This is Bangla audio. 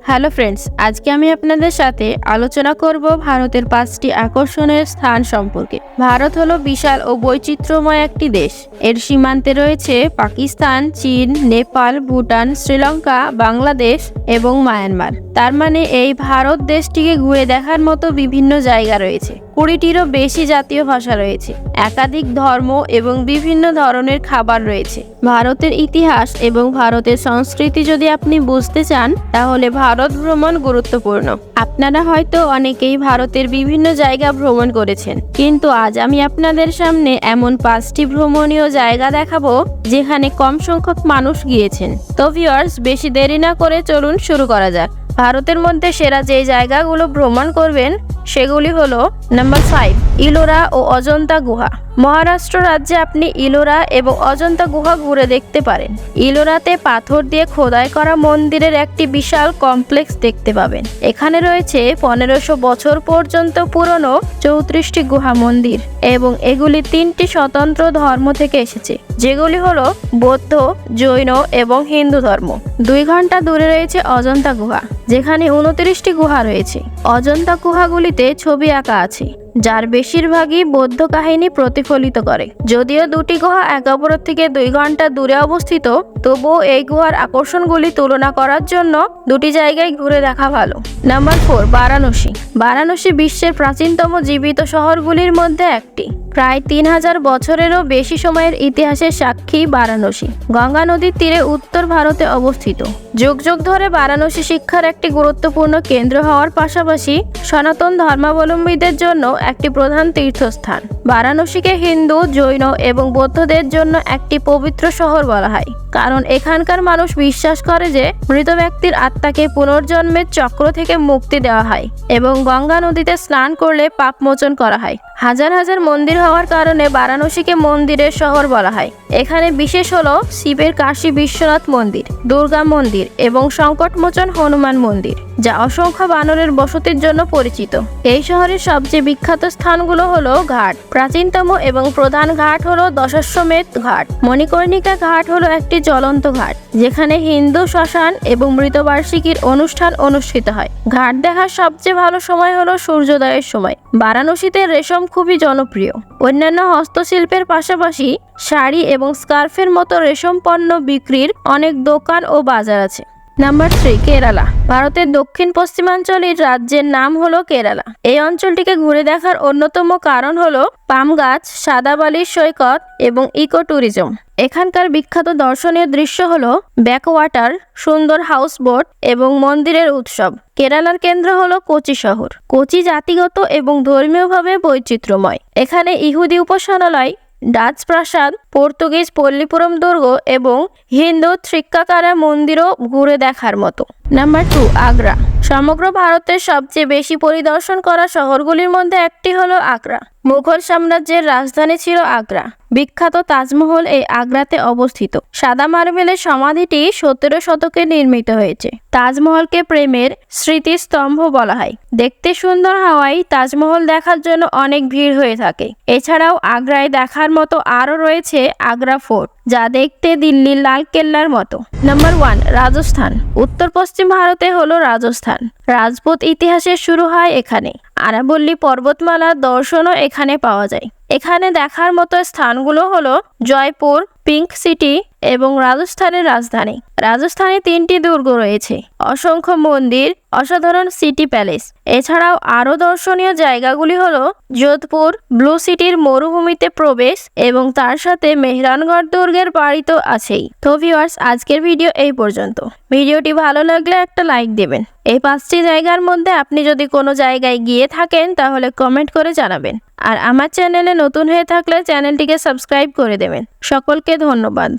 হ্যালো ফ্রেন্ডস, আজকে আমি আপনাদের সাথে আলোচনা করব ভারতের 5টি আকর্ষণীয় স্থান সম্পর্কে। ভারত হলো বিশাল ও বৈচিত্র্যময় একটি দেশ। এর সীমান্তে রয়েছে পাকিস্তান, চীন, নেপাল, ভুটান, শ্রীলঙ্কা, বাংলাদেশ এবং মায়ানমার। তার মানে এই ভারত দেশটিকে ঘুরে দেখার মতো বিভিন্ন জায়গা রয়েছে। 20টিরও বেশি জাতীয় ভাষা রয়েছে, একাধিক ধর্ম এবং বিভিন্ন ধরনের খাবার রয়েছে। ভারতের ইতিহাস এবং ভারতের সংস্কৃতি যদি আপনি বুঝতে চান তাহলে ভারত ভ্রমণ গুরুত্বপূর্ণ। আপনারা হয়তো অনেকেই ভারতের বিভিন্ন জায়গা ভ্রমণ করেছেন, কিন্তু আজ আমি আপনাদের সামনে এমন 5টি ভ্রমণীয় জায়গা দেখাবো যেখানে কম সংখ্যক মানুষ গিয়েছেন। তো ভিউয়ার্স, বেশি দেরি না করে চলুন শুরু করা যাক। ভারতের মধ্যে সেরা যে জায়গাগুলো ভ্রমণ করবেন সেগুলি হলো নাম্বার 5, ইলোরা ও অজন্তা গুহা। মহারাষ্ট্র রাজ্যে আপনি ইলোরা এবং অজন্তা গুহা ঘুরে দেখতে পারেন। ইলোরাতে পাথর দিয়ে খোদাই করা মন্দিরের একটি বিশাল কমপ্লেক্স দেখতে পাবেন। এখানে রয়েছে 1500 বছর পর্যন্ত পুরনো 34টি গুহা মন্দির এবং এগুলি 3টি স্বতন্ত্র ধর্ম থেকে এসেছে, যেগুলি হলো বৌদ্ধ, জৈন এবং হিন্দু ধর্ম। 2 ঘন্টা দূরে রয়েছে অজন্তা গুহা, যেখানে 29টি গুহা রয়েছে। অজন্তা গুহাগুলিতে ছবি আঁকা আছে, যার বেশিরভাগই বৌদ্ধ কাহিনী প্রতিফলিত করে। যদিও 2টি গুহা একে অপরের থেকে 2 ঘন্টা দূরে অবস্থিত, তবুও এই গুহার আকর্ষণগুলি তুলনা করার জন্য 2টি জায়গায় ঘুরে দেখা ভালো। নাম্বার 4, বারাণসী। বারাণসী বিশ্বের প্রাচীনতম জীবিত শহরগুলির মধ্যে একটি। প্রায় 3000 বছরেরও বেশি সময়ের ইতিহাসের সাক্ষী বারাণসী। গঙ্গা নদীর তীরে উত্তর ভারতে অবস্থিত। যুগ যুগ ধরে বারাণসী শিক্ষার একটি গুরুত্বপূর্ণ কেন্দ্র হওয়ার পাশাপাশি সনাতন ধর্মাবলম্বীদের জন্য একটি প্রধান তীর্থস্থান। বারাণসীকে হিন্দু, জৈন এবং বৌদ্ধদের জন্য একটি পবিত্র শহর বলা হয়, কারণ এখানকার মানুষ বিশ্বাস করে যে মৃত ব্যক্তির আত্মাকে পুনর্জন্মের চক্র থেকে মুক্তি দেওয়া হয় এবং গঙ্গা নদীতে স্নান করলে পাপ মোচন করা হয়। হাজার হাজার মন্দির হওয়ার কারণে বারাণসীকে মন্দিরের শহর বলা হয়। এখানে বিশেষ হলো শিবের কাশী বিশ্বনাথ মন্দির, দুর্গা মন্দির এবং সংকটমোচন হনুমান মন্দির, যা অসংখ্য বানরের বসতির জন্য পরিচিত। এই শহরের সবচেয়ে বিখ্যাত স্থানগুলো হলো ঘাট। প্রাচীনতম এবং প্রধান ঘাট হলো দশাশ্বমেধ ঘাট। মণিকর্ণিকা ঘাট হলো একটি জ্বলন্ত ঘাট, যেখানে হিন্দু শ্মশান এবং মৃতবার্ষিকীর অনুষ্ঠান অনুষ্ঠিত হয়। ঘাট দেখার সবচেয়ে ভালো সময় হলো সূর্যোদয়ের সময়। বারাণসীতে রেশম খুবই জনপ্রিয়। অন্যান্য হস্তশিল্পের পাশাপাশি শাড়ি এবং স্কার্ফের মতো রেশম পণ্য বিক্রির অনেক দোকান ও বাজার আছে। নাম্বার 3, কেরালা। ভারতের দক্ষিণ পশ্চিমাঞ্চলের রাজ্যের নাম হলো কেরালা। এই অঞ্চলটিকে ঘুরে দেখার অন্যতম কারণ হলো পাম গাছ, সাদা বালির সৈকত এবং ইকো ট্যুরিজম। এখানকার বিখ্যাত দর্শনীয় দৃশ্য হলো ব্যাকওয়াটার, সুন্দর হাউস বোট এবং মন্দিরের উৎসব। কেরালার কেন্দ্র হলো কোচি শহর। কোচি জাতিগত এবং ধর্মীয়ভাবে বৈচিত্র্যময়। এখানে ইহুদি উপাসনালয়, ডাচ প্রাসাদ, পর্তুগিজ পল্লীপুরম দুর্গ এবং হিন্দু থ্রিক্কাকারা মন্দিরও ঘুরে দেখার মতো। নাম্বার 2, আগ্রা। সমগ্র ভারতের সবচেয়ে বেশি পরিদর্শন করা শহরগুলির মধ্যে একটি হলো আগ্রা। মুঘল সাম্রাজ্যের রাজধানী ছিল আগ্রা। বিখ্যাত তাজমহল এই আগ্রাতে অবস্থিত। সাদা মার্বেলের সমাধিটি 17 শতকে নির্মিত হয়েছে। তাজমহলকে প্রেমের স্মৃতিস্তম্ভ বলা হয়। দেখতে সুন্দর হওয়ায় তাজমহল দেখার জন্য অনেক ভিড় হয়ে থাকে। এছাড়াও আগ্রায় দেখার মতো আরও রয়েছে আগ্রা ফোর্ট, যা দেখতে দিল্লির লাল কেল্লার মতো। নাম্বার 1, রাজস্থান। উত্তর পশ্চিম ভারতে হলো রাজস্থান। রাজপুত ইতিহাসের শুরু হয় এখানে। আরাবল্লী পর্বতমালার দর্শনও এখানে পাওয়া যায়। এখানে দেখার মতো স্থানগুলো হলো জয়পুর, পিঙ্ক সিটি এবং রাজস্থানের রাজধানী। রাজস্থানে 3টি দুর্গ রয়েছে, অসংখ্য মন্দির, অসাধারণ সিটি প্যালেস। এছাড়াও আরও দর্শনীয় জায়গাগুলি হলো যোধপুর, ব্লু সিটির মরুভূমিতে প্রবেশ এবং তার সাথে মেহরানগড় দুর্গের বাড়ি তো আছেই। তো ভিউয়ার্স, আজকের ভিডিও এই পর্যন্ত। ভিডিওটি ভালো লাগলে একটা লাইক দেবেন। এই 5টি জায়গার মধ্যে আপনি যদি কোনো জায়গায় গিয়ে থাকেন তাহলে কমেন্ট করে জানাবেন। আর আমার চ্যানেলে নতুন হয়ে থাকলে চ্যানেলটিকে সাবস্ক্রাইব করে দেবেন। সকলকে ধন্যবাদ।